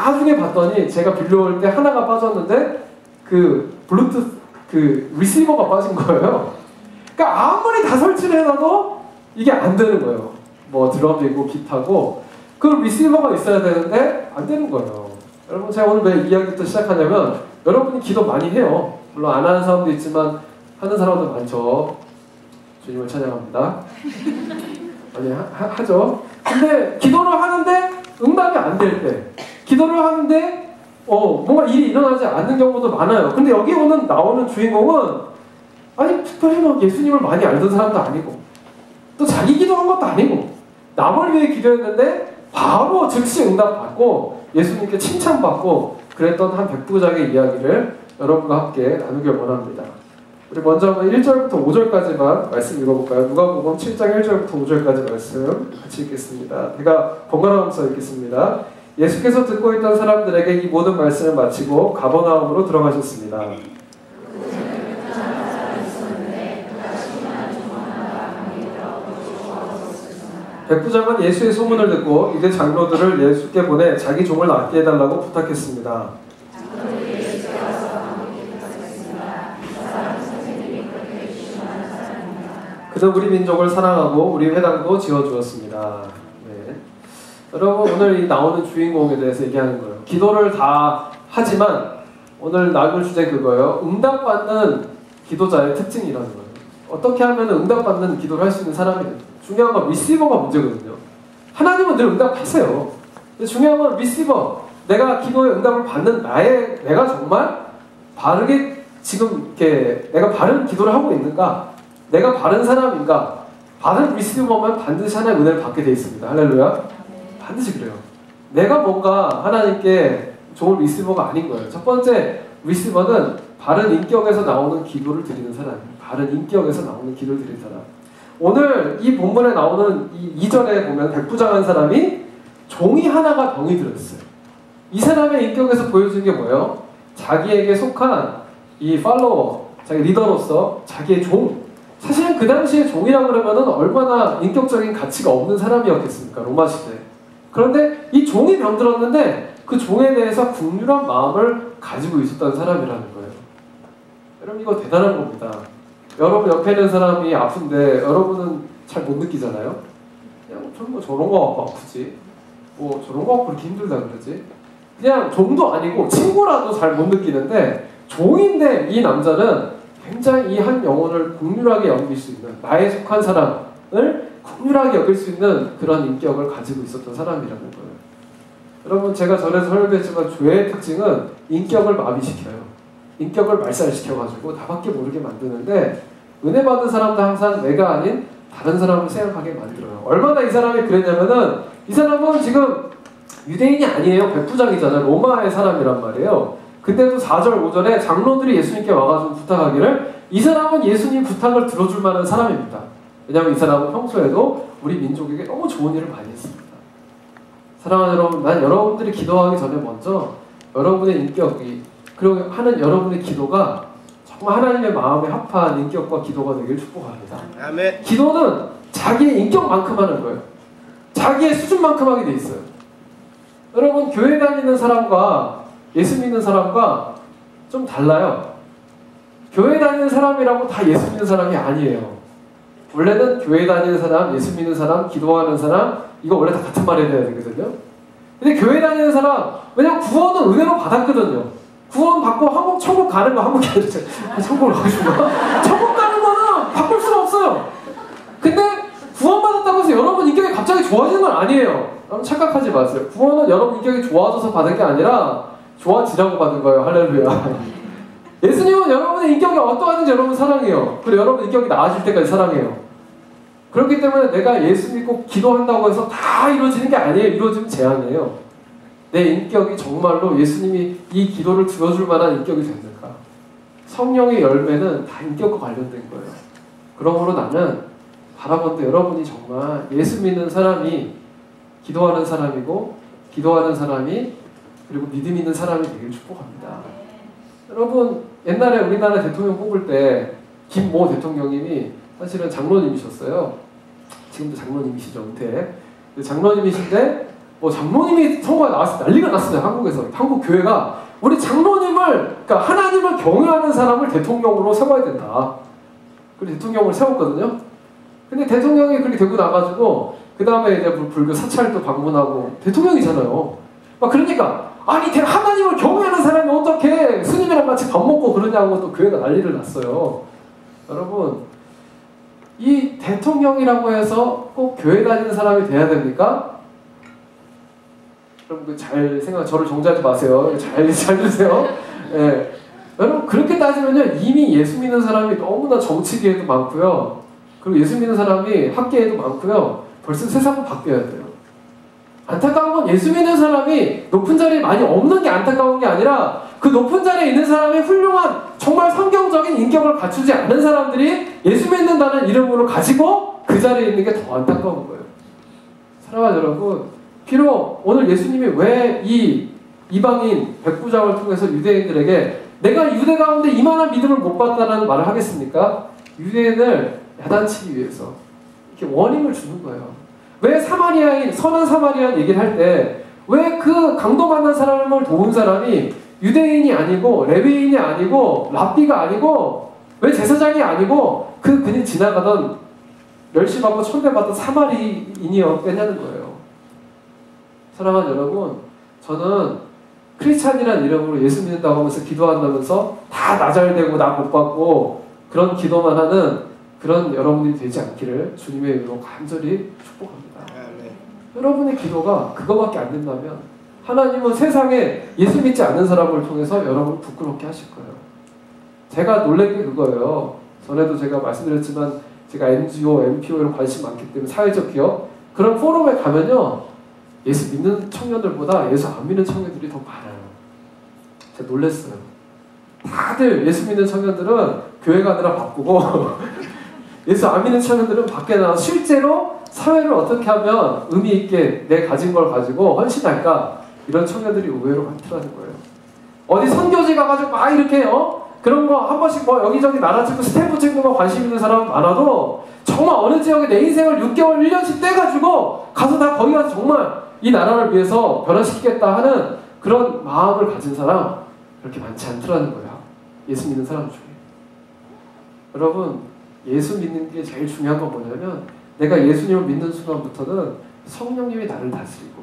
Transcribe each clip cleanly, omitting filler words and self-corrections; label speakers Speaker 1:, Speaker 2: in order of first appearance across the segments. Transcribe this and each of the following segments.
Speaker 1: 나중에 봤더니 제가 빌려올 때 하나가 빠졌는데 그 블루투스 그 리시버가 빠진 거예요. 그러니까 아무리 다 설치를 해놔도 이게 안 되는 거예요. 뭐 드럼도 있고 기타고 그 리시버가 있어야 되는데 안 되는 거예요. 여러분 제가 오늘 왜 이야기부터 시작하냐면 여러분이 기도 많이 해요. 물론 안 하는 사람도 있지만 하는 사람도 많죠. 주님을 찬양합니다. 아니 하죠. 근데 기도를 하는데 응답이 안 될 때, 기도를 하는데 뭔가 일이 일어나지 않는 경우도 많아요. 근데 여기 나오는 주인공은 아니 특별히 막 예수님을 많이 알던 사람도 아니고 또 자기 기도한 것도 아니고 남을 위해 기도했는데 바로 즉시 응답받고 예수님께 칭찬받고 그랬던 한 백부장의 이야기를 여러분과 함께 나누길 원합니다. 우리 먼저 한번 1절부터 5절까지만 말씀 읽어볼까요? 누가복음 7장 1절부터 5절까지 말씀 같이 읽겠습니다. 제가 번갈아가면서 읽겠습니다. 예수께서 듣고 있던 사람들에게 이 모든 말씀을 마치고 가버나움으로 들어가셨습니다. 백부장은 예수의 소문을 듣고 유대 장로들을 예수께 보내 자기 종을 낫게 해달라고 부탁했습니다. 그는 우리 민족을 사랑하고 우리 회당도 지어주었습니다. 네. 여러분 오늘 나오는 주인공에 대해서 얘기하는 거예요. 기도를 다 하지만 오늘 나눌 주제 그거예요. 응답받는 기도자의 특징이라는 거예요. 어떻게 하면 응답받는 기도를 할 수 있는 사람이 돼요. 중요한 건 리시버가 문제거든요. 하나님은 늘 응답하세요. 근데 중요한 건 리시버. 내가 기도의 응답을 받는 내가 정말 바르게 지금 이렇게 내가 바른 기도를 하고 있는가? 내가 바른 사람인가? 바른 리시버면 반드시 하나님의 은혜를 받게 되어 있습니다. 할렐루야. 반드시 그래요. 내가 뭔가 하나님께 좋은 리시버가 아닌 거예요. 첫 번째 리시버는 바른 인격에서 나오는 기도를 드리는 사람. 바른 인격에서 나오는 기도를 드리는 사람. 오늘 이 본문에 나오는 이 2절에 보면 백부장한 사람이 종이 하나가 병이 들었어요. 이 사람의 인격에서 보여준 게 뭐예요? 자기에게 속한 이 팔로워, 자기 리더로서 자기의 종. 사실은 그 당시에 종이라 그러면은 얼마나 인격적인 가치가 없는 사람이었겠습니까? 로마 시대. 그런데 이 종이 병들었는데 그 종에 대해서 긍휼한 마음을 가지고 있었던 사람이라는 거예요. 여러분 이거 대단한 겁니다. 여러분 옆에 있는 사람이 아픈데 여러분은 잘 못 느끼잖아요. 그냥 뭐 저런 거 갖고 아프지. 뭐 저런 거 갖고 그렇게 힘들다 그러지. 그냥 종도 아니고 친구라도 잘 못 느끼는데 종인데 이 남자는 굉장히 이 한 영혼을 긍휼하게 여길 수 있는 나에 속한 사람을 긍휼하게 여길 수 있는 그런 인격을 가지고 있었던 사람이라는 거예요. 여러분 제가 전에도 설명했지만 죄의 특징은 인격을 마비시켜요. 인격을 말살시켜가지고 나밖에 모르게 만드는데 은혜 받은 사람도 항상 내가 아닌 다른 사람을 생각하게 만들어요. 얼마나 이 사람이 그랬냐면은 이 사람은 지금 유대인이 아니에요. 백부장이잖아요. 로마의 사람이란 말이에요. 근데도 4절 5절에 장로들이 예수님께 와가지고 부탁하기를 이 사람은 예수님 부탁을 들어줄 만한 사람입니다. 왜냐하면 이 사람은 평소에도 우리 민족에게 너무 좋은 일을 많이 했습니다. 사랑하는 여러분, 난 여러분들이 기도하기 전에 먼저 여러분의 인격이 그리고 하는 여러분의 기도가 정말 하나님의 마음에 합한 인격과 기도가 되길 축복합니다.
Speaker 2: 아멘.
Speaker 1: 기도는 자기의 인격만큼 하는 거예요. 자기의 수준만큼 하게 돼 있어요. 여러분 교회 다니는 사람과 예수 믿는 사람과 좀 달라요. 교회 다니는 사람이라고 다 예수 믿는 사람이 아니에요. 원래는 교회 다니는 사람, 예수 믿는 사람, 기도하는 사람 이거 원래 다 같은 말이 돼야 되거든요. 근데 교회 다니는 사람 왜냐면 구원은 은혜로 받았거든요. 구원 받고 한국 천국 가는 거 한국이 아니라 천국으로 가고 싶나? 천국 가는 거는 바꿀 수는 없어요. 근데 구원 받았다고 해서 여러분 인격이 갑자기 좋아지는 건 아니에요. 여러분 착각하지 마세요. 구원은 여러분 인격이 좋아져서 받은 게 아니라 좋아지라고 받은 거예요. 할렐루야. 예수님은 여러분의 인격이 어떠하든지 여러분 사랑해요. 그리고 여러분 인격이 나아질 때까지 사랑해요. 그렇기 때문에 내가 예수 믿고 기도한다고 해서 다 이루어지는 게 아니에요. 이루어지면 재앙이에요. 내 인격이 정말로 예수님이 이 기도를 들어줄 만한 인격이 됐는가? 성령의 열매는 다 인격과 관련된 거예요. 그러므로 나는 바라본데 여러분이 정말 예수 믿는 사람이 기도하는 사람이고 기도하는 사람이 그리고 믿음 있는 사람이 되길 축복합니다. 여러분 옛날에 우리나라 대통령 뽑을 때 김모 대통령님이 사실은 장로님이셨어요. 지금도 장로님이시죠. 은퇴. 장로님이신데 뭐 장로님이 선거에 나왔을 때 난리가 났어요. 한국에서. 한국 교회가 우리 장로님을, 그러니까 하나님을 경외하는 사람을 대통령으로 세워야 된다. 그래서 대통령을 세웠거든요. 근데 대통령이 그렇게 되고 나가지고 그 다음에 이제 불교 사찰도 방문하고 대통령이잖아요. 막 그러니까 아니 하나님을 경외하는 사람이 어떻게 스님이랑 같이 밥 먹고 그러냐고 또 교회가 난리를 났어요. 여러분, 이 대통령이라고 해서 꼭 교회 다니는 사람이 돼야 됩니까? 여러분 잘 생각, 저를 정죄하지 마세요. 잘 들으세요. 예. 여러분 그렇게 따지면요, 이미 예수 믿는 사람이 너무나 정치계에도 많고요, 그리고 예수 믿는 사람이 학계에도 많고요. 벌써 세상은 바뀌어야 돼요. 안타까운 건 예수 믿는 사람이 높은 자리에 많이 없는 게 안타까운 게 아니라 그 높은 자리에 있는 사람이 훌륭한 정말 성경적인 인격을 갖추지 않은 사람들이 예수 믿는다는 이름으로 가지고 그 자리에 있는 게 더 안타까운 거예요. 사랑하는 여러분, 비록 오늘 예수님이 왜 이 이방인 백부장을 통해서 유대인들에게 내가 유대 가운데 이만한 믿음을 못 받다라는 말을 하겠습니까? 유대인을 야단치기 위해서 이렇게 워닝을 주는 거예요. 왜 사마리아인, 선한 사마리아인 얘기를 할 때 왜 그 강도 만난 사람을 도운 사람이 유대인이 아니고 레위인이 아니고 랍비가 아니고 왜 제사장이 아니고 그냥 지나가던 멸시받고 천대받던 사마리인이었겠냐는 거예요. 사랑하는 여러분, 저는 크리스찬이라는 이름으로 예수 믿는다고 하면서 기도한다면서 다 나 잘 되고 나 복 받고 그런 기도만 하는 그런 여러분들이 되지 않기를 주님의 이름으로 간절히 축복합니다. 여러분의 기도가 그거밖에 안 된다면 하나님은 세상에 예수 믿지 않는 사람을 통해서 여러분을 부끄럽게 하실 거예요. 제가 놀란 게 그거예요. 전에도 제가 말씀드렸지만 제가 NGO, NPO에 관심 많기 때문에 사회적 기업 그런 포럼에 가면요, 예수 믿는 청년들보다 예수 안 믿는 청년들이 더 많아요. 제가 놀랐어요. 다들 예수 믿는 청년들은 교회 가느라 바쁘고 예수 안 믿는 청년들은 밖에 나와서 실제로 사회를 어떻게 하면 의미 있게 내 가진 걸 가지고 헌신할까, 이런 청년들이 의외로 많더라는 거예요. 어디 선교지 가가지고 막 이렇게 그런 거 한 번씩 뭐 여기저기 나라 찍고 스탬프 찍는 거 관심 있는 사람은 많아도 정말 어느 지역에 내 인생을 6개월, 1년씩 떼가지고 가서 나 거기 가서 정말 이 나라를 위해서 변화시키겠다 하는 그런 마음을 가진 사람 그렇게 많지 않더라는 거예요. 예수 믿는 사람 중에. 여러분, 예수 믿는 게 제일 중요한 건 뭐냐면 내가 예수님을 믿는 순간부터는 성령님이 나를 다스리고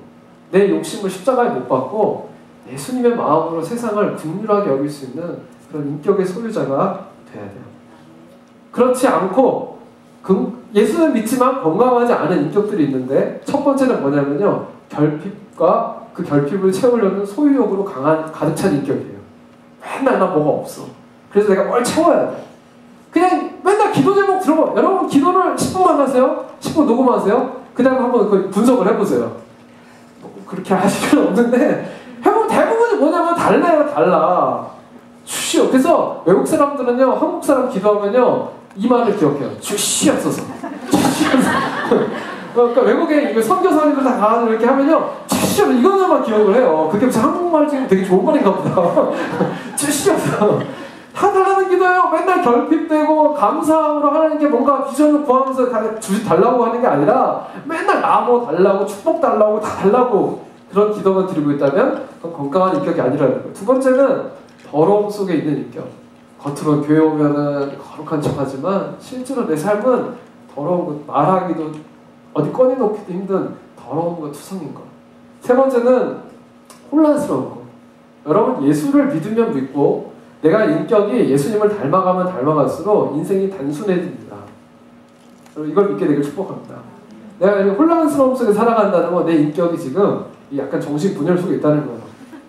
Speaker 1: 내 욕심을 십자가에 못 박고 예수님의 마음으로 세상을 긍휼하게 여길 수 있는 그런 인격의 소유자가 돼야 돼요. 그렇지 않고 예수는 믿지만 건강하지 않은 인격들이 있는데, 첫 번째는 뭐냐면요, 결핍과 그 결핍을 채우려는 소유욕으로 가득 찬 인격이에요. 맨날 나 뭐가 없어. 그래서 내가 뭘 채워야 돼. 그냥 맨날 기도 제목 들어봐. 여러분 기도를 10분만 하세요. 10분 녹음하세요. 그 다음에 한번 그 분석을 해보세요. 그렇게 하실 필요는 없는데 해보면 대부분이 뭐냐면 달라. 주시오. 그래서 외국 사람들은요, 한국 사람 기도하면요 이 말을 기억해요. 주시옵소서. 그러니까 외국에 선교사님들 다 가서 이렇게 하면요, 주시옵소서 이거만 기억을 해요. 그게 무슨 한국말 지금 되게 좋은 말인가 보다. 주시옵소서. 다 달라는 기도예요. 맨날 결핍되고 감사함으로 하나님께 뭔가 비전을 구하면서 달라고 하는 게 아니라 맨날 나무 달라고 축복 달라고 다 달라고 그런 기도만 드리고 있다면 그건 건강한 인격이 아니라는 거예요. 두 번째는 더러움 속에 있는 인격. 겉으로 교회 오면은 거룩한 척하지만 실제로 내 삶은 더러운 것, 말하기도 어디 꺼내놓기도 힘든 더러운 것, 투성인 것. 세 번째는 혼란스러운 것. 여러분, 예수를 믿으면 믿고 내가 인격이 예수님을 닮아가면 닮아갈수록 인생이 단순해집니다. 이걸 믿게 되길 축복합니다. 내가 이렇게 혼란스러움 속에 살아간다는 건 내 인격이 지금 약간 정신 분열 속에 있다는 거예요.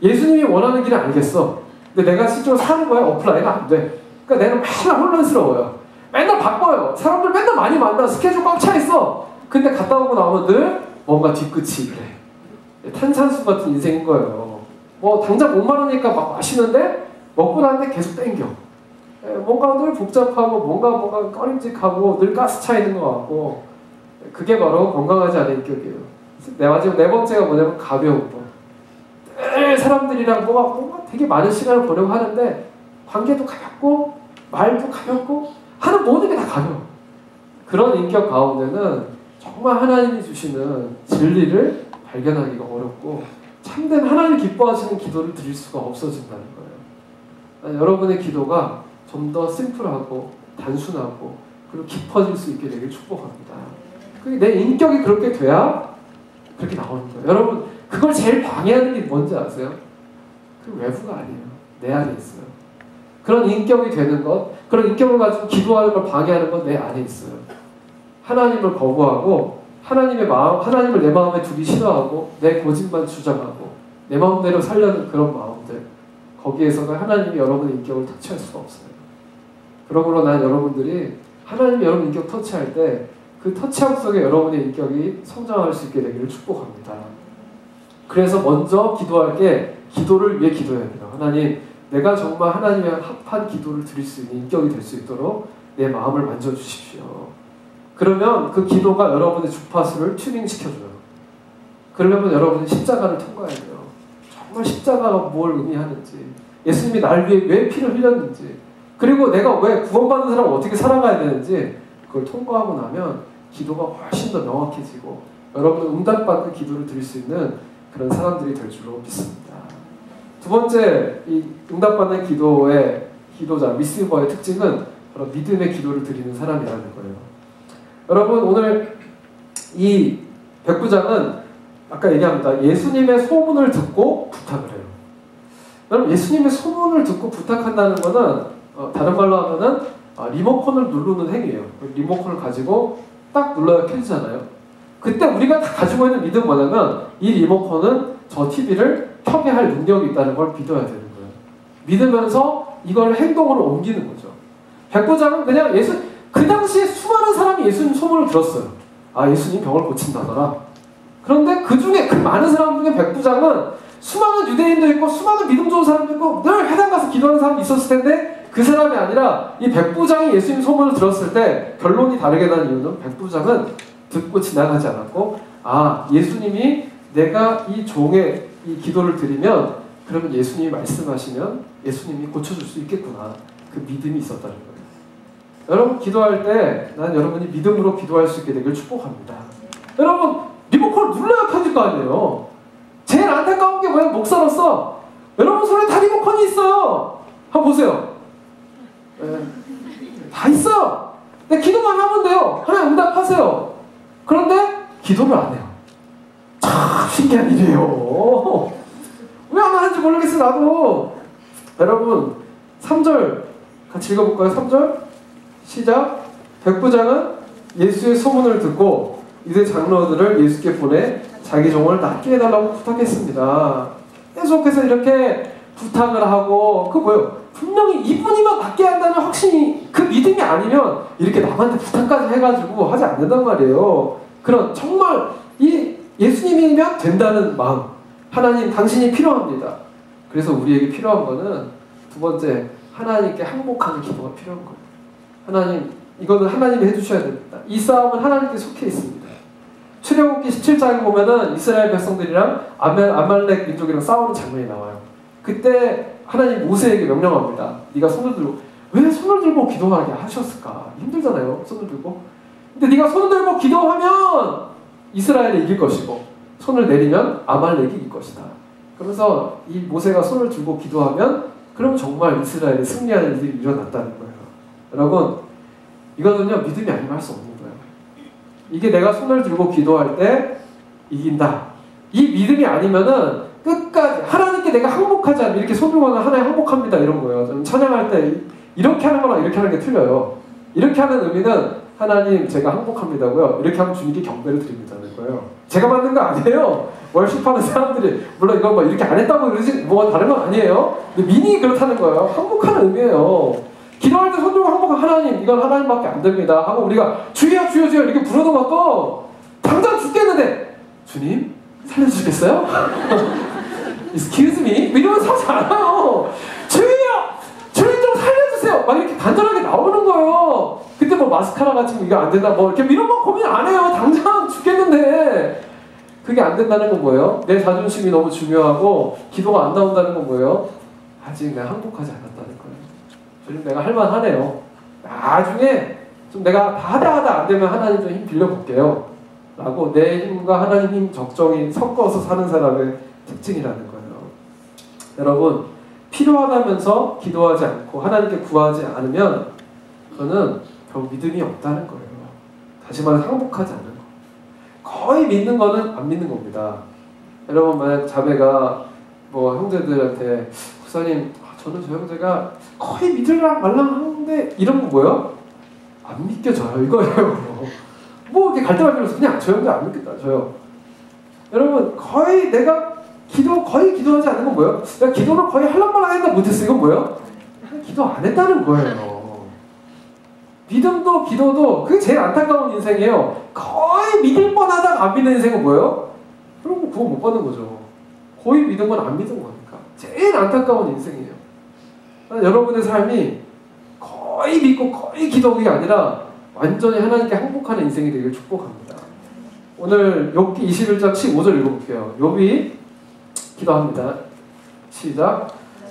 Speaker 1: 예수님이 원하는 길은 알겠어. 근데 내가 실제로 사는 거야? 어플라이가 안 돼. 그러니까 내가 맨날 혼란스러워요. 맨날 바빠요. 사람들 맨날 많이 만나. 스케줄 꽉 차 있어. 근데 갔다 오고 나오면 늘 뭔가 뒤끝이 그래. 탄산수 같은 인생인 거예요. 뭐 당장 못 마르니까 막 마시는데 먹고 나는데 계속 땡겨. 뭔가 늘 복잡하고 뭔가 꺼림직하고 늘 가스 차 있는 것 같고, 그게 바로 건강하지 않은 인격이에요. 마지막 네 번째가 뭐냐면 가벼운 거. 늘 사람들이랑 뭔가 되게 많은 시간을 보내고 하는데 관계도 가볍고 말도 가볍고 하는 모든 게 다 가벼워. 그런 인격 가운데는 정말 하나님이 주시는 진리를 발견하기가 어렵고 참된 하나님 기뻐하시는 기도를 드릴 수가 없어진다는 거예요. 여러분의 기도가 좀 더 심플하고 단순하고 그리고 깊어질 수 있게 되길 축복합니다. 내 인격이 그렇게 돼야 그렇게 나오는 거예요. 여러분 그걸 제일 방해하는 게 뭔지 아세요? 그 외부가 아니에요. 내 안에 있어요. 그런 인격이 되는 것, 그런 인격을 가지고 기도하는 걸 방해하는 건 내 안에 있어요. 하나님을 거부하고 하나님을 내 마음에 두기 싫어하고 내 고집만 주장하고 내 마음대로 살려는 그런 마음들, 거기에서는 하나님이 여러분의 인격을 터치할 수가 없어요. 그러므로 난 여러분들이 하나님이 여러분 인격 터치할 때 그 터치함 속에 여러분의 인격이 성장할 수 있게 되기를 축복합니다. 그래서 먼저 기도할 게 기도를 위해 기도해야 돼요. 하나님, 내가 정말 하나님의 합한 기도를 드릴 수 있는 인격이 될 수 있도록 내 마음을 만져주십시오. 그러면 그 기도가 여러분의 주파수를 튜닝시켜줘요. 그러려면 여러분은 십자가를 통과해야 돼요. 정말 십자가가 뭘 의미하는지, 예수님이 날 위해 왜 피를 흘렸는지, 그리고 내가 왜 구원받은 사람을 어떻게 살아가야 되는지 그걸 통과하고 나면 기도가 훨씬 더 명확해지고 여러분은 응답받는 기도를 드릴 수 있는 그런 사람들이 될 줄로 믿습니다. 두 번째, 이 응답받는 기도의 기도자, 리시버의 특징은 바로 믿음의 기도를 드리는 사람이라는 거예요. 여러분, 오늘 이 백부장은 아까 얘기합니다. 예수님의 소문을 듣고 부탁을 해요. 여러분, 예수님의 소문을 듣고 부탁한다는 거는 다른 말로 하면은 리모컨을 누르는 행위예요. 리모컨을 가지고 딱 눌러야 켜지잖아요. 그때 우리가 다 가지고 있는 믿음 뭐냐면 이 리모컨은 저 TV를 켜게 할 능력이 있다는 걸 믿어야 되는 거예요. 믿으면서 이걸 행동으로 옮기는 거죠. 백부장은 그냥 그 당시에 수많은 사람이 예수님 소문을 들었어요. 아, 예수님 병을 고친다더라. 그런데 그 중에 그 많은 사람 중에 백부장은 수많은 유대인도 있고 수많은 믿음 좋은 사람도 있고 늘 회당 가서 기도하는 사람이 있었을 텐데 그 사람이 아니라 이 백부장이 예수님 소문을 들었을 때 결론이 다르게 난 이유는 백부장은 듣고 지나가지 않았고, 아, 예수님이 내가 이 종의 이 기도를 드리면 그러면 예수님이 말씀하시면 예수님이 고쳐줄 수 있겠구나. 그 믿음이 있었다는 거예요. 여러분 기도할 때 난 여러분이 믿음으로 기도할 수 있게 되길 축복합니다. 여러분 리모컨을 눌러야 켜질 거 아니에요. 제일 안타까운 게 뭐예요? 목사로서 여러분 손에 다 리모컨이 있어요. 한번 보세요. 다 있어요. 근데 기도만 하면 돼요. 하나님 응답하세요. 그런데 기도를 안 해요. 참 신기한 일이에요. 왜 안 하는지 모르겠어 나도. 여러분 3절 같이 읽어볼까요? 3절 시작. 백부장은 예수의 소문을 듣고 이제 장로들을 예수께 보내 자기 종을 낫게 해달라고 부탁했습니다. 계속해서 이렇게 부탁을 하고 그 뭐예요? 분명히 이분이면 낫게 한다는 확신이, 그 믿음이 아니면 이렇게 남한테 부탁까지 해가지고 하지 않는단 말이에요. 그런 정말 이 예수님이면 된다는 마음, 하나님 당신이 필요합니다. 그래서 우리에게 필요한 거는 두 번째, 하나님께 항복하는 기도가 필요한 거예요. 하나님, 이거는 하나님이 해주셔야 됩니다. 이 싸움은 하나님께 속해 있습니다. 출애굽기 17장에 보면은 이스라엘 백성들이랑 아말렉 민족이랑 싸우는 장면이 나와요. 그때 하나님 모세에게 명령합니다. 네가 손을 들고, 왜 손을 들고 기도하게 하셨을까? 힘들잖아요, 손을 들고. 근데 네가 손을 들고 기도하면 이스라엘이 이길 것이고 손을 내리면 아말렉이 이길 것이다. 그러면서 이 모세가 손을 들고 기도하면 그럼 정말 이스라엘이 승리하는 일이 일어났다는 거예요. 여러분, 이거는요 믿음이 아니면 할 수 없는 거예요. 이게 내가 손을 들고 기도할 때 이긴다. 이 믿음이 아니면은 끝까지 하나님께 내가 항복하지 않으면, 이렇게 손 들고 하면 하나님 항복합니다 이런 거예요. 저는 찬양할 때 이렇게 하는 거랑 이렇게 하는 게 틀려요. 이렇게 하는 의미는 하나님 제가 항복합니다고요. 이렇게 하면 주님께 경배를 드립니다는 거예요. 제가 만든 거 아니에요. 월십하는 사람들이 물론 이거 뭐 이렇게 안 했다고 그러지 뭐 다른 건 아니에요. 근데 미니 그렇다는 거예요. 항복하는 의미예요. 기도할 때 손 들고 항복한 하나님, 이건 하나님밖에 안 됩니다 하고 우리가 주여 주여 주여 이렇게 부르는 것도 당장 죽겠는데 주님 살려주시겠어요? Excuse me? 이러면서 하지 않아요. 주여! 주님 좀 살려주세요! 막 이렇게 간절하게 나오는 거예요. 그때 뭐 마스카라가 지금 이거 안 된다 뭐 이렇게 이런 거 고민 안 해요. 당장 죽겠는데. 그게 안 된다는 건 뭐예요? 내 자존심이 너무 중요하고 기도가 안 나온다는 건 뭐예요? 아직 내가 항복하지 않았다는 거예요. 주님 내가 할만하네요. 나중에 좀 내가 다 하다 안 되면 하나님 좀 힘 빌려볼게요. 라고 내 힘과 하나님 힘 적정이 섞어서 사는 사람의 특징이라는 거예요. 여러분, 필요하다면서 기도하지 않고 하나님께 구하지 않으면 그거는 결국 믿음이 없다는 거예요. 다시 말해서 항복하지 않는 거. 거의 믿는 거는 안 믿는 겁니다. 여러분, 만약 자매가 뭐 형제들한테 목사님, 저는 저 형제가 거의 믿으려고 말랑 하는데 이런 거 뭐예요? 안 믿겨져요 이거예요. 뭐 이렇게 갈등할 필요 없어. 그냥 저 형제 안 믿겠다 저요. 여러분, 거의 내가 거의 기도하지 않는 건 뭐예요? 내가 기도를 거의 할랑 말랑 했다 못했어. 이건 뭐예요? 기도 안 했다는 거예요. 믿음도 기도도 그게 제일 안타까운 인생이에요. 거의 믿을 뻔하다가 안 믿는 인생은 뭐예요? 그럼 그거 못 받는 거죠. 거의 믿은 건 안 믿은 거니까. 제일 안타까운 인생이에요. 여러분의 삶이 거의 믿고 거의 기도하는 게 아니라 완전히 하나님께 항복하는 인생이 되길 축복합니다. 오늘 욥기 21장 15절 읽어볼게요. 욥이 기도합니다. 시작.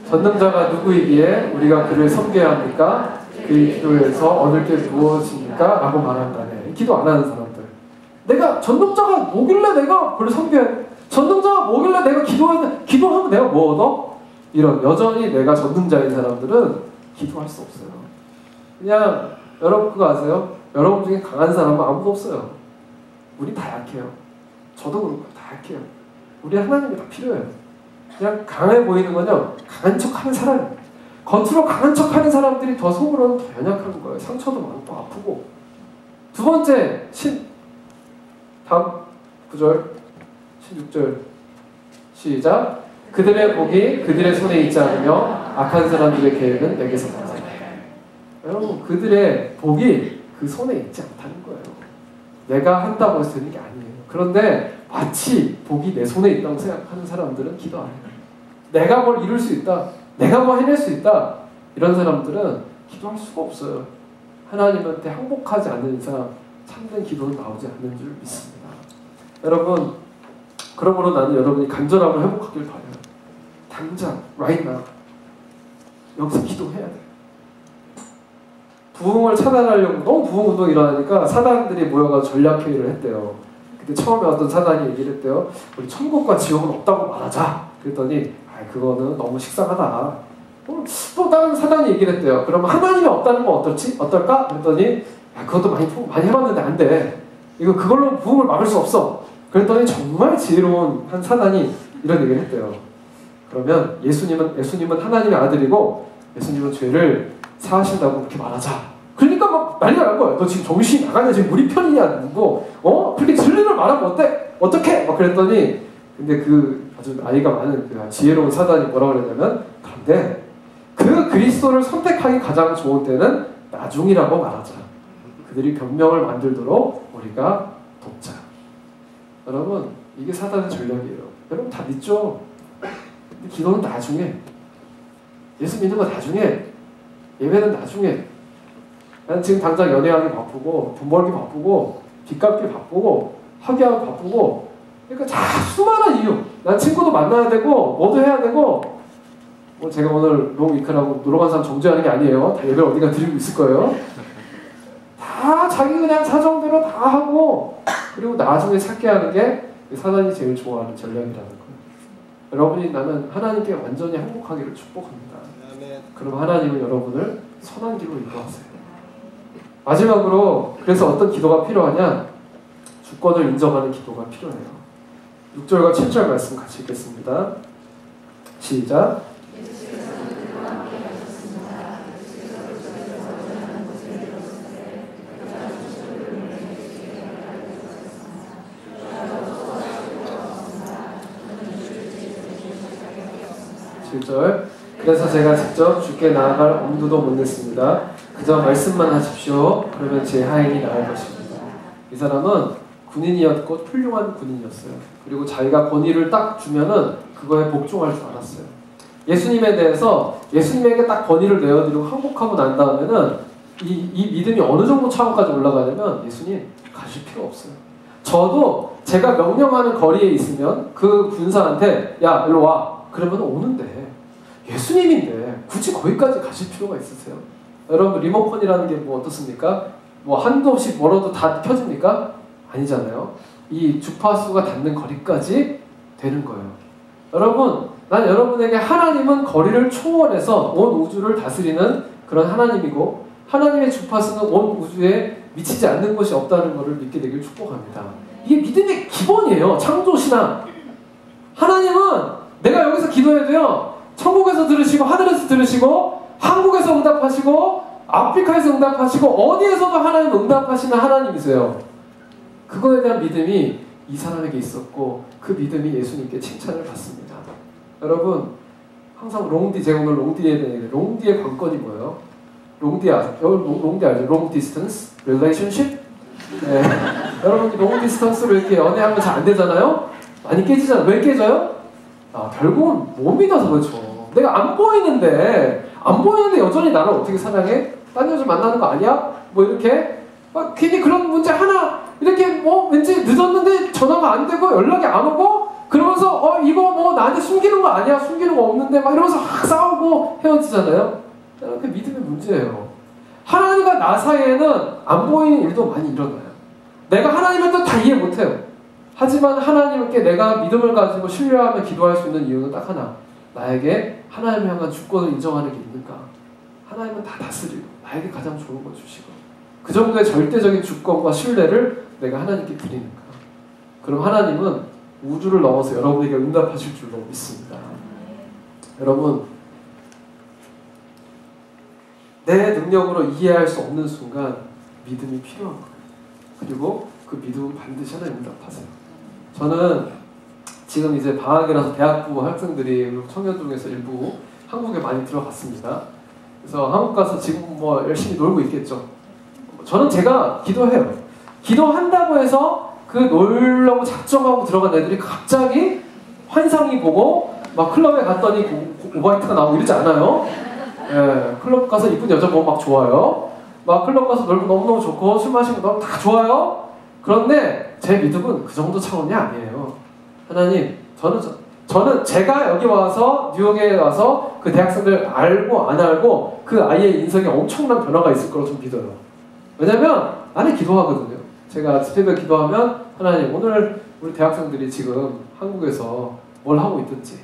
Speaker 1: 전능자가 누구이기에 우리가 그를 섬겨야 합니까? 그의 기도에서 얻을 게 무엇입니까? 라고 말한다네. 기도 안 하는 사람들. 내가 전능자가 뭐길래 내가 그를 섬겨야 돼? 전능자가 뭐길래 내가 기도하면 내가 뭐 얻어? 이런 여전히 내가 전능자인 사람들은 기도할 수 없어요. 그냥 여러분 그거 아세요? 여러분 중에 강한 사람은 아무도 없어요. 우리 다 약해요. 저도 그렇고 다 약해요. 우리 하나님이 다 필요해요. 그냥 강해 보이는 건요, 강한 척하는 사람. 겉으로 강한 척하는 사람들이 더 속으로는 더 연약한 거예요. 상처도 많고 아프고. 두 번째, 다음 9절, 16절 시작. 그들의 복이 그들의 손에 있지 않으며 악한 사람들의 계획은 내게서 나다. 여러분, 그들의 복이 그 손에 있지 않다는 거예요. 내가 한다고 해서 되는 게 아니에요. 그런데 마치 복이 내 손에 있다고 생각하는 사람들은 기도 안 해요. 내가 뭘 이룰 수 있다, 내가 뭐 해낼 수 있다, 이런 사람들은 기도할 수가 없어요. 하나님한테 항복하지 않는 이상 참된 기도는 나오지 않는 줄 믿습니다. 여러분, 그러므로 나는 여러분이 간절함을 회복하길 바라요. 당장, right now, 여기서 기도해야 돼. 부흥을 차단하려고 너무 부흥 운동이 일어나니까 사단들이 모여가지고 전략회의를 했대요. 근데 처음에 어떤 사단이 얘기를 했대요. 우리 천국과 지옥은 없다고 말하자. 그랬더니 그거는 너무 식상하다. 또 다른 사단이 얘기를 했대요. 그러면 하나님이 없다는 건 어떨까? 그랬더니 그것도 많이 해봤는데 안 돼. 그걸로 부흥을 막을 수 없어. 그랬더니 정말 지혜로운 한 사단이 이런 얘기를 했대요. 그러면 예수님은 하나님의 아들이고 예수님은 죄를 사하신다고 그렇게 말하자. 그러니까 막 난리가 난 거예요. 너 지금 정신 나가냐? 지금 우리 편이냐? 누구? 그렇게 진리를 말하면 어떻게? 막 그랬더니 근데 그 아주 나이가 많은 그 지혜로운 사단이 뭐라고 그랬냐면, 그런데 그 그리스도를 선택하기 가장 좋은 때는 나중이라고 말하자. 그들이 변명을 만들도록 우리가 돕자. 여러분, 이게 사단의 전략이에요. 여러분 다 믿죠? 근데 기도는 나중에. 예수 믿는 거 나중에. 예배는 나중에. 난 지금 당장 연애하기 바쁘고 돈 벌기 바쁘고 빚 갚기 바쁘고 학위하기 바쁘고, 그러니까 수많은 이유. 난 친구도 만나야 되고 뭐도 해야 되고, 뭐 제가 오늘 롱위크라고 놀러 간 사람 정죄하는 게 아니에요. 다 예배를 어디가 드리고 있을 거예요. 다 자기 그냥 사정대로 다 하고, 그리고 나중에 찾게 하는 게 사단이 제일 좋아하는 전략이라는 거예요. 여러분이 나는 하나님께 완전히 행복하기를 축복합니다. 그럼 하나님은 여러분을 선한 길로 인도하세요. 마지막으로, 그래서 어떤 기도가 필요하냐? 주권을 인정하는 기도가 필요해요. 6절과 7절 말씀 같이 읽겠습니다. 시작. 7절. 그래서 제가 직접 주께 나아갈 엄두도 못 냈습니다. 그저 말씀만 하십시오. 그러면 제 하인이 나을 것입니다. 이 사람은 군인이었고 훌륭한 군인이었어요. 그리고 자기가 권위를 딱 주면은 그거에 복종할 줄 알았어요. 예수님에 대해서 예수님에게 딱 권위를 내어드리고 항복하고 난 다음에는 이 믿음이 어느 정도 차원까지 올라가냐면 예수님 가실 필요 없어요. 저도 제가 명령하는 거리에 있으면 그 군사한테 야 일로 와 그러면 오는데, 예수님인데 굳이 거기까지 가실 필요가 있으세요? 여러분, 리모컨이라는 게 뭐 어떻습니까? 뭐 한도 없이 멀어도 다 켜집니까? 아니잖아요. 이 주파수가 닿는 거리까지 되는 거예요. 여러분, 난 여러분에게 하나님은 거리를 초월해서 온 우주를 다스리는 그런 하나님이고 하나님의 주파수는 온 우주에 미치지 않는 것이 없다는 것을 믿게 되길 축복합니다. 이게 믿음의 기본이에요. 창조신앙. 하나님은 내가 여기서 기도해도요, 천국에서 들으시고 하늘에서 들으시고 한국에서 응답하시고 아프리카에서 응답하시고 어디에서도 하나님 응답하시는 하나님이세요. 그거에 대한 믿음이 이 사람에게 있었고 그 믿음이 예수님께 칭찬을 받습니다. 여러분, 항상 롱디, 제가 오늘 롱디에 대한 얘기, 롱디의 관건이 뭐예요? 롱디 알죠? 롱 디스턴스 릴레이션십? 네. 여러분, 롱 디스턴스로 이렇게 연애하면 잘 안 되잖아요? 많이 깨지잖아요. 왜 깨져요? 결국은 못 믿어서 그렇죠. 내가 안 보이는데 여전히 나를 어떻게 사랑해? 딴 여자 만나는 거 아니야? 뭐 이렇게 괜히 그런 문제 하나 이렇게 왠지 늦었는데 전화가 안 되고 연락이 안 오고 그러면서 이거 나한테 숨기는 거 아니야? 숨기는 거 없는데 막 이러면서 싸우고 헤어지잖아요. 그게 믿음의 문제예요. 하나님과 나 사이에는 안 보이는 일도 많이 일어나요. 내가 하나님의 뜻 다 이해 못해요. 하지만 하나님께 내가 믿음을 가지고 신뢰하며 기도할 수 있는 이유는 딱 하나. 나에게 하나님을 향한 주권을 인정하는 게 있는가? 하나님은 다 다스리고 나에게 가장 좋은 걸 주시고 그 정도의 절대적인 주권과 신뢰를 내가 하나님께 드리는가? 그럼 하나님은 우주를 넘어서 여러분에게 응답하실 줄로 믿습니다. 여러분, 내 능력으로 이해할 수 없는 순간 믿음이 필요한 거예요. 그리고 그 믿음은 반드시 하나님 응답하세요. 저는 지금 이제 방학이라서 대학부 학생들이 청년 중에서 일부 한국에 많이 들어갔습니다. 그래서 한국 가서 지금 열심히 놀고 있겠죠. 저는 제가 기도해요. 기도한다고 해서 그 놀려고 작정하고 들어간 애들이 갑자기 환상이 보고 막 클럽에 갔더니 오바이트가 나오고 이러지 않아요. 예, 클럽 가서 이쁜 여자 보면 막 좋아요. 막 클럽 가서 놀고 너무너무 좋고 술 마시고 너무 다 좋아요. 그런데 제 믿음은 그 정도 차원이 아니에요. 하나님, 저는 제가 여기 와서 뉴욕에 와서 그 대학생들 알고 안 알고 그 아이의 인성에 엄청난 변화가 있을 거라고 좀 믿어요. 왜냐면 나는 기도하거든요. 제가 새벽 기도하면 하나님, 오늘 우리 대학생들이 지금 한국에서 뭘 하고 있든지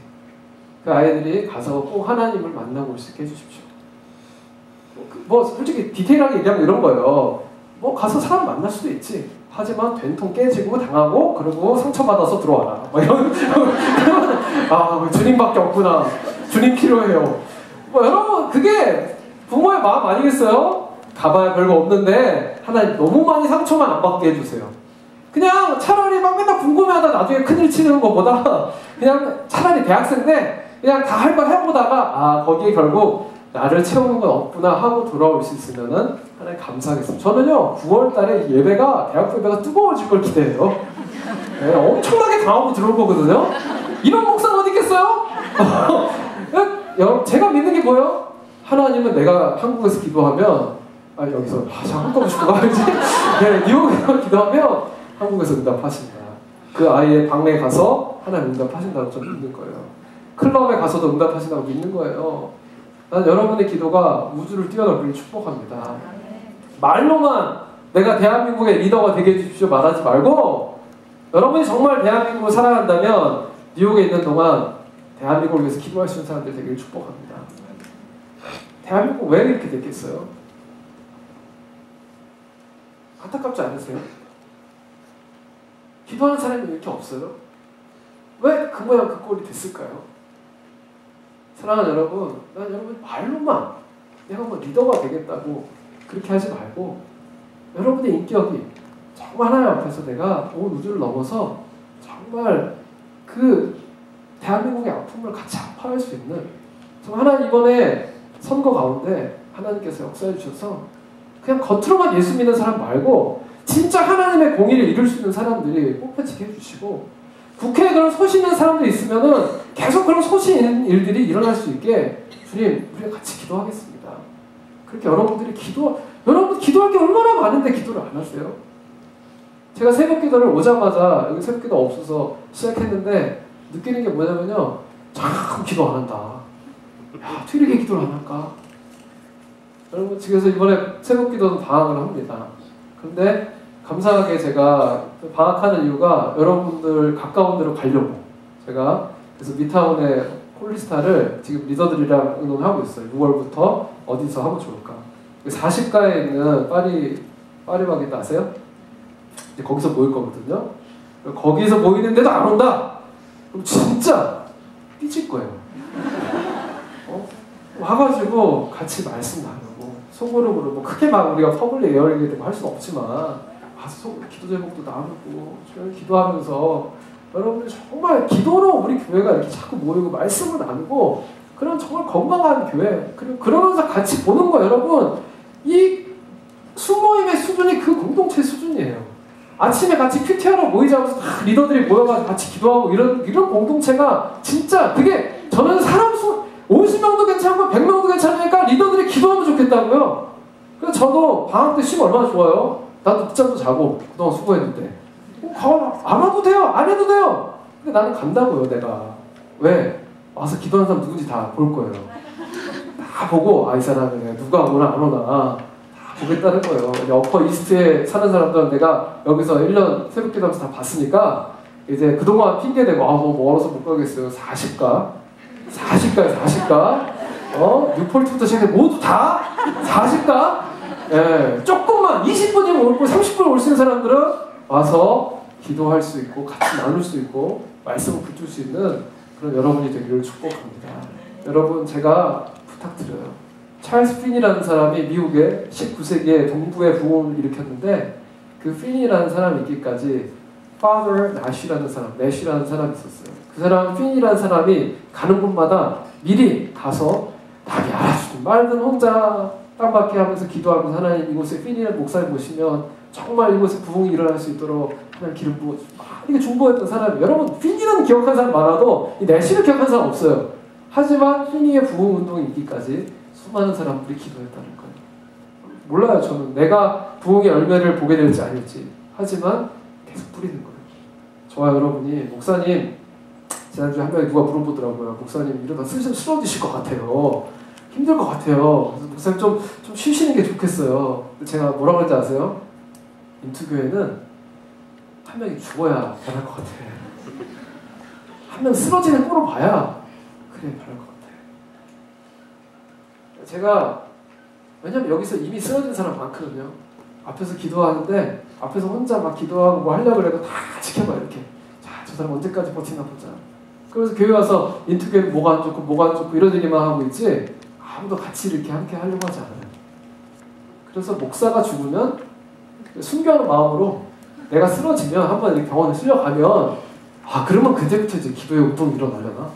Speaker 1: 그 아이들이 가서 꼭 하나님을 만나고 올 수 있게 해주십시오. 솔직히 디테일하게 얘기하면 이런 거예요. 가서 사람 만날 수도 있지. 하지만 된통 깨지고 당하고 그리고 상처받아서 들어와라. 이런 주님밖에 없구나. 주님 필요해요. 여러분, 그게 부모의 마음 아니겠어요? 가봐야 별거 없는데 하나님 너무 많이 상처만 안 받게 해주세요. 그냥 차라리 막 맨날 궁금해하다 나중에 큰일 치는 것보다 그냥 차라리 대학생 때 그냥 다 할 거 해보다가 거기에 결국 나를 채우는 건 없구나 하고 돌아올 수 있으면은 하나님 감사하겠습니다. 저는요 9월 달에 예배가 대학 예배가 뜨거워질 걸 기대해요. 네, 엄청나게 강하고 들어올 거거든요. 이런 목사가 어디 있겠어요? 제가 믿는 게 뭐예요? 하나님은 내가 한국에서 기도하면 여기서 한꺼번에 죽고 가야지. 네, 뉴욕에서 기도하면 한국에서 응답하신다. 그 아이의 방에 가서 하나님 응답하신다고 저는 믿는 거예요. 클럽에 가서도 응답하신다고 믿는 거예요. 난 여러분의 기도가 우주를 뛰어넘기를 축복합니다. 말로만 내가 대한민국의 리더가 되게 해주십시오 말하지 말고 여러분이 정말 대한민국을 사랑한다면 뉴욕에 있는 동안 대한민국을 위해서 기도할 수 있는 사람들 되기를 축복합니다. 대한민국 왜 이렇게 됐겠어요? 안타깝지 않으세요? 기도하는 사람이 왜 이렇게 없어요? 왜 그 모양 그 꼴이 됐을까요? 사랑하는 여러분, 난 여러분 말로만 내가 리더가 되겠다고 그렇게 하지 말고 여러분의 인격이 정말 하나님 앞에서 내가 온 우주를 넘어서 정말 그 대한민국의 아픔을 같이 아파할 수 있는 정말 하나님 이번에 선거 가운데 하나님께서 역사해 주셔서 그냥 겉으로만 예수 믿는 사람 말고 진짜 하나님의 공의를 이룰 수 있는 사람들이 뽑혀지게 해주시고 국회에 그런 소신 있는 사람들이 있으면은 계속 그런 소신 있는 일들이 일어날 수 있게 주님, 우리가 같이 기도하겠습니다. 그렇게 여러분 기도할 게 얼마나 많은데 기도를 안 하세요? 제가 새벽 기도를 오자마자 여기 새벽 기도 없어서 시작했는데 느끼는 게 뭐냐면요, 참 기도 안 한다. 야, 어떻게 이렇게 기도를 안 할까? 여러분, 그래서 이번에 새벽 기도는 방학을 합니다. 근데 감사하게 제가 방학하는 이유가 여러분들 가까운 데로 가려고 제가 그래서 미타운의 홀리스타를 지금 리더들이랑 의논하고 있어요. 6월부터 어디서 하면 좋을까? 40가에 있는 파리바게뜨 아세요? 이제 거기서 모일 거거든요. 거기서 모이는데도 안 온다? 그럼 진짜 삐질 거예요. 와가지고 같이 말씀 나누고 소그룹으로 뭐 크게 막 우리가 퍼블릭 에어링이 되고 할 수는 없지만 와서 기도 제목도 나누고 기도하면서 여러분들 정말 기도로 우리 교회가 이렇게 자꾸 모이고 말씀을 나누고 그런 정말 건강한 교회 그리고 그러면서 같이 보는 거 여러분 이 수모임의 수준이 그 공동체 수준이에요. 아침에 같이 큐티하러 모이자면서 다 리더들이 모여가지고 같이 기도하고 이런 공동체가 진짜 그게 저는 사람 수 50명도 괜찮고 100명도 괜찮으니까 리더들이 기도하면 좋겠다고요. 그래서 저도 방학 때 쉬면 얼마나 좋아요. 나도 늦잠도 자고 그동안 수고했는데 안 와도 돼요. 안 해도 돼요. 근데 나는 간다고요. 내가 왜? 와서 기도하는 사람 누군지 다 볼 거예요. 다 보고 이 사람이 누가 오나 안 오나 다 보겠다는 거예요. 어퍼 이스트에 사는 사람들은 내가 여기서 1년 새벽 기도하면서 다 봤으니까 이제 그동안 핑계대고 뭐 멀어서 못 가겠어요. 40가 뉴폴트부터 시작해 모두 다 40가 예, 조금만 20분이면 올 거 30분 올 수 있는 사람들은 와서 기도할 수 있고 같이 나눌 수 있고 말씀을 붙들 수 있는 그런 여러분이 되기를 축복합니다. 여러분 제가 부탁드려요. 찰스 핀이라는 사람이 미국의 19세기에 동부의 부흥을 일으켰는데 그 핀이라는 사람이 있기까지 Father Nash라는 사람이 있었어요. 그 사람 핀이라는 사람이 가는 곳마다 미리 가서 답이 알아주고 말든 혼자 땅밖에 하면서 기도하면서 하나님 이곳에 핀이라는 목사님 모시면 정말 이곳에 부흥이 일어날 수 있도록 하나님 기름 부어주고 이렇게 중보했던 사람이 여러분 핀이라는 기억하는 사람 많아도 이 내시를 기억하는 사람 없어요. 하지만 핀이의 부흥 운동이 있기까지 수많은 사람들이 기도했다는 거예요. 몰라요. 저는 내가 부흥의 열매를 보게 될지 아닐지 하지만 계속 뿌리는 거예요. 저와 여러분이 목사님 지난주에 한 명이 누가 물어보더라고요. 목사님 이러다 쓰러지실 것 같아요. 힘들 것 같아요. 그래서 목사님 좀 쉬시는 게 좋겠어요. 제가 뭐라고 했는지 아세요? 인투교회는 한 명이 죽어야 변할 것 같아. 한 명 쓰러지는 꼴을 봐야 그래 변할 것 같아. 제가 왜냐면 여기서 이미 쓰러진 사람 많거든요. 앞에서 기도하는데 앞에서 혼자 막 기도하고 뭐 하려고 해도 다 지켜봐 이렇게. 자, 저 사람 언제까지 버티나 보자. 그래서 교회 와서 인투교회는 뭐가 안 좋고 이런 얘기만 하고 있지 아무도 같이 이렇게 함께 하려고 하지 않아요. 그래서 목사가 죽으면 순교하는 마음으로 내가 쓰러지면 한번 병원에 실려가면 그러면 그때부터 이제 기도의 운동이 일어나려나?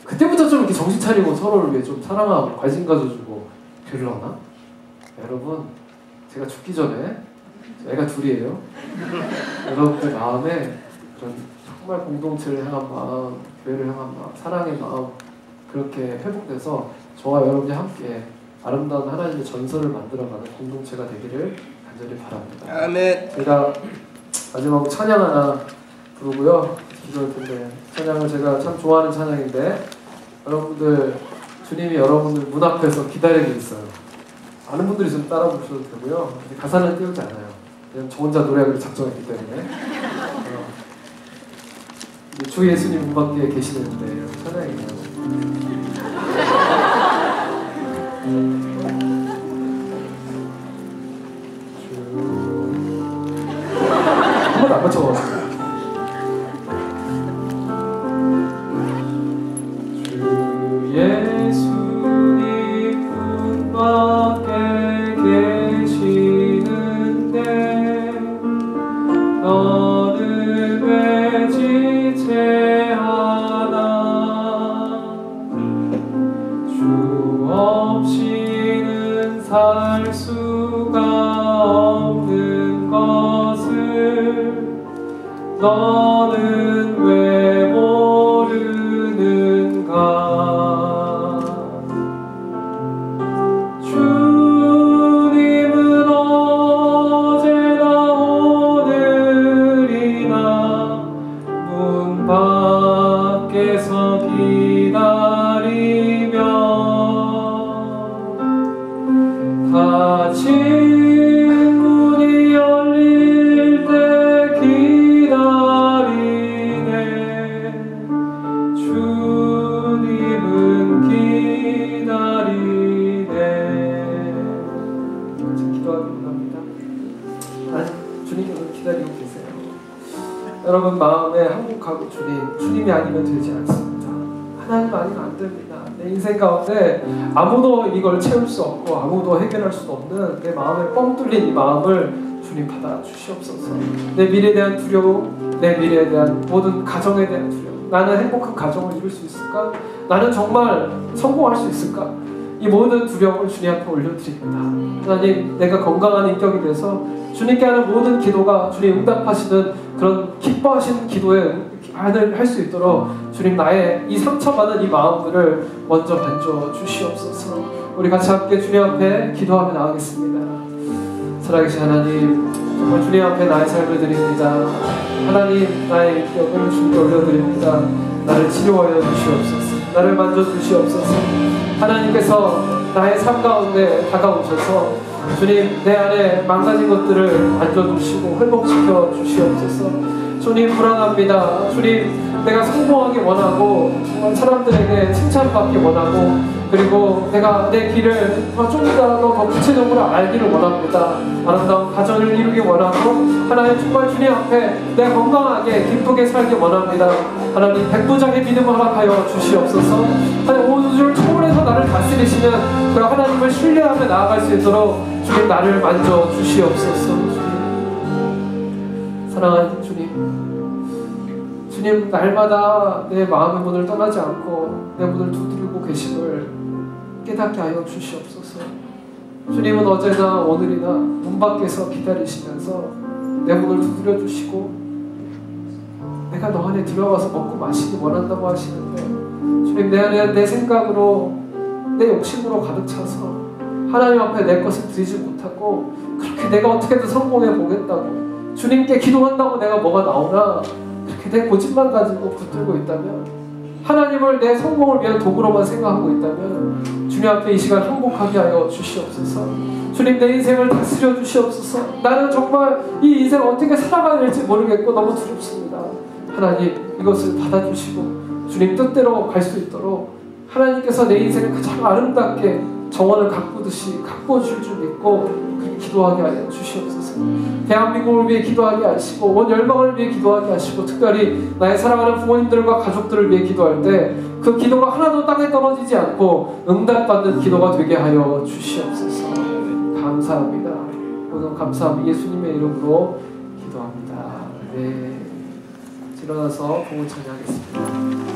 Speaker 1: 그때부터 좀 이렇게 정신 차리고 서로를 위해 좀 사랑하고 관심 가져주고 그러려나? 여러분 제가 죽기 전에 애가 둘이에요. 여러분들 마음에 그런 정말 공동체를 향한 마음, 교회를 향한 마음, 사랑의 마음 그렇게 회복돼서 저와 여러분이 함께 아름다운 하나님의 전설을 만들어가는 공동체가 되기를 간절히 바랍니다.
Speaker 2: 아멘.
Speaker 1: 제가 마지막으로 찬양 하나 부르고요. 기도할 텐데 찬양을 제가 참 좋아하는 찬양인데 여러분들 주님이 여러분들 문 앞에서 기다리고 있어요. 많은 분들이 좀 따라 부르셔도 되고요. 가사는 띄우지 않아요. 그냥 저 혼자 노래하기로 작정했기 때문에 주 예수님 문 밖에 계시는데 찬양이에요. 한 번도 안 맞춰봤어요. 주 예수님 문 밖에 계시는데 너는 왜 지체하나 주 없이는 살 수가 없는 것을 너는 왜 모르는가? 주님은 어제나 오늘이나 문 밖에서 기다리며 닫힌 문이 열릴 여러분 마음에 항복하고 주님이 아니면 되지 않습니다. 하나님 아니면 안 됩니다. 내 인생 가운데 아무도 이걸 채울 수 없고 아무도 해결할 수 없는 내 마음에 뻥 뚫린 이 마음을 주님 받아 주시옵소서. 내 미래에 대한 두려움, 내 미래에 대한 모든 가정에 대한 두려움, 나는 행복한 가정을 이룰 수 있을까? 나는 정말 성공할 수 있을까? 이 모든 두려움을 주님 앞에 올려드립니다. 하나님, 내가 건강한 인격이 돼서 주님께 하는 모든 기도가 주님 응답하시는 그런 기뻐하시는 기도에 할 수 있도록 주님 나의 이 상처받은 이 마음들을 먼저 만져 주시옵소서. 우리 같이 함께 주님 앞에 기도하며 나가겠습니다. 살아계신 하나님, 정말 주님 앞에 나의 삶을 드립니다. 하나님, 나의 인격을 주님께 올려드립니다. 나를 치료하여 주시옵소서. 나를 만져 주시옵소서. 하나님께서 나의 삶 가운데 다가오셔서 주님, 내 안에 망가진 것들을 만져주시고 회복시켜 주시옵소서. 주님, 불안합니다. 주님, 내가 성공하기 원하고 정말 사람들에게 칭찬받기 원하고 그리고 내가 내 길을 더 구체적으로 알기를 원합니다. 아름다운 가정을 이루기 원하고 하나님, 정말 주님 앞에 내가 건강하게 기쁘게 살기 원합니다. 하나님, 백부장의 믿음을 허락하여 주시옵소서. 하나님, 온 우주를 초월해서 나를 다스리시는 그 하나님을 신뢰하며 나아갈 수 있도록 주님, 나를 만져 주시옵소서. 사랑하는 주님, 날마다 내 마음의 문을 떠나지 않고 내 문을 두드리고 계심을 깨닫게 하여 주시옵소서. 주님은 어제나 오늘이나 문 밖에서 기다리시면서 내 문을 두드려 주시고 내가 너 안에 들어가서 먹고 마시기 원한다고 하시는데, 주님, 내 안에 내 생각으로 내 욕심으로 가득 차서 하나님 앞에 내 것을 드리지 못하고 그렇게 내가 어떻게든 성공해 보겠다고 주님께 기도한다고 내가 뭐가 나오나 그렇게 내 고집만 가지고 붙들고 있다면, 하나님을 내 성공을 위한 도구로만 생각하고 있다면 주님 앞에 이 시간 행복하게 하여 주시옵소서. 주님, 내 인생을 다스려 주시옵소서. 나는 정말 이 인생을 어떻게 살아가야 될지 모르겠고 너무 두렵습니다. 하나님, 이것을 받아주시고 주님 뜻대로 갈 수 있도록 하나님께서 내 인생을 가장 아름답게 정원을 가꾸듯이 가꾸어 주실 줄 믿고 그렇게 기도하게 하여 주시옵소서. 대한민국을 위해 기도하게 하시고 온 열방을 위해 기도하게 하시고 특별히 나의 사랑하는 부모님들과 가족들을 위해 기도할 때 그 기도가 하나도 땅에 떨어지지 않고 응답받는 기도가 되게 하여 주시옵소서. 감사합니다. 모든 감사함 예수님의 이름으로 기도합니다. 네, 일어나서 봉헌 찬양하겠습니다.